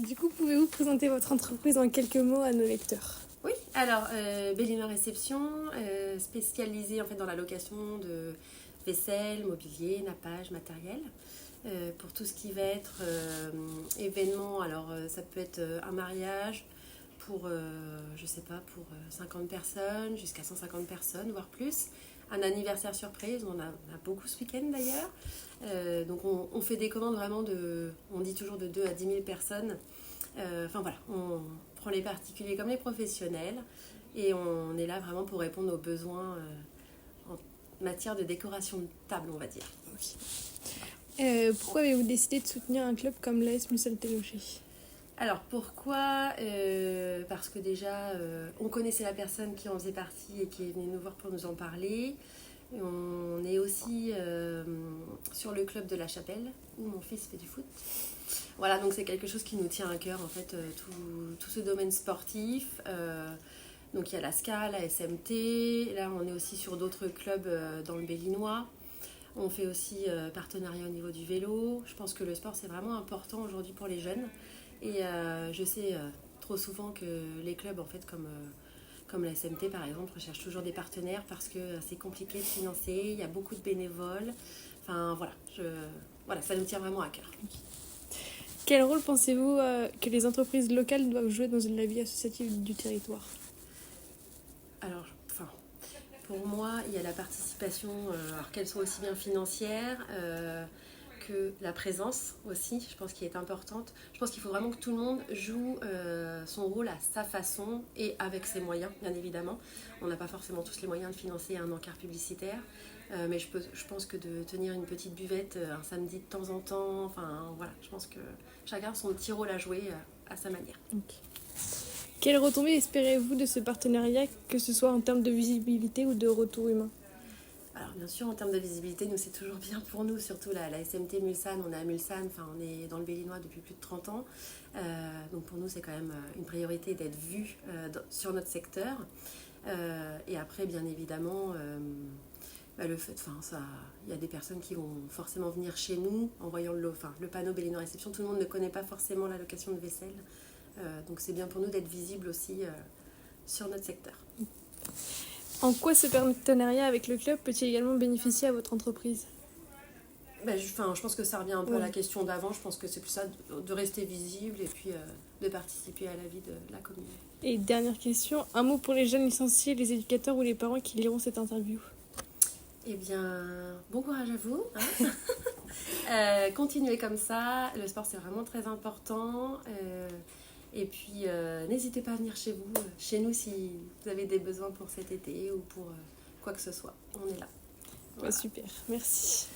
Du coup, pouvez-vous présenter votre entreprise en quelques mots à nos lecteurs? Oui, alors Bellina Réception, spécialisée en fait dans la location de vaisselle, mobilier, nappage, matériel. Pour tout ce qui va être événement, alors ça peut être un mariage pour, je sais pas, pour 50 personnes, jusqu'à 150 personnes, voire plus. Un anniversaire surprise, on a beaucoup ce week-end d'ailleurs. Donc on fait des commandes vraiment on dit toujours de 2 à 10 000 personnes. Enfin voilà, on prend les particuliers comme les professionnels et on est là vraiment pour répondre aux besoins en matière de décoration de table, on va dire. Pourquoi avez-vous décidé de soutenir un club comme l'AS Musel-Télocher? Alors pourquoi Parce que déjà on connaissait la personne qui en faisait partie et qui est venue nous voir pour nous en parler. On est aussi sur le club de la Chapelle où mon fils fait du foot. Voilà, donc c'est quelque chose qui nous tient à cœur en fait, tout ce domaine sportif. Donc il y a la SCA, la SMT, là on est aussi sur d'autres clubs dans le Bellinois. On fait aussi partenariat au niveau du vélo. Je pense que le sport c'est vraiment important aujourd'hui pour les jeunes. Et je sais trop souvent que les clubs en fait comme la SMT par exemple recherchent toujours des partenaires parce que c'est compliqué de financer, il y a beaucoup de bénévoles. Enfin voilà, ça nous tient vraiment à cœur. Quel rôle pensez-vous que les entreprises locales doivent jouer dans la vie associative du territoire? Alors, pour moi, il y a la participation, alors qu'elle soit aussi bien financière que la présence aussi, je pense, qui est importante. Je pense qu'il faut vraiment que tout le monde joue son rôle à sa façon et avec ses moyens, bien évidemment. On n'a pas forcément tous les moyens de financer un encart publicitaire, mais je pense que de tenir une petite buvette un samedi de temps en temps, enfin voilà, je pense que chacun a son petit rôle à jouer à sa manière. Okay. Quelles retombées espérez-vous de ce partenariat, que ce soit en termes de visibilité ou de retour humain? Alors bien sûr, en termes de visibilité, nous c'est toujours bien pour nous, surtout la SMT Mulsanne, on est à Mulsanne, enfin on est dans le Bellinois depuis plus de 30 ans. Donc pour nous c'est quand même une priorité d'être vu sur notre secteur. Et après bien évidemment, le fait, il y a des personnes qui vont forcément venir chez nous en voyant le panneau Bellinois Réception. Tout le monde ne connaît pas forcément la location de vaisselle. Donc c'est bien pour nous d'être visible aussi sur notre secteur. En quoi ce partenariat avec le club peut-il également bénéficier à votre entreprise? Je pense que ça revient un peu à la question d'avant. Je pense que c'est plus ça, de rester visible et puis de participer à la vie de la commune. Et dernière question, un mot pour les jeunes licenciés, les éducateurs ou les parents qui liront cette interview? Eh bien, bon courage à vous. Continuez comme ça. Le sport, c'est vraiment très important. Et puis, n'hésitez pas à venir chez nous si vous avez des besoins pour cet été ou pour quoi que ce soit. On est là. Voilà. Super, merci.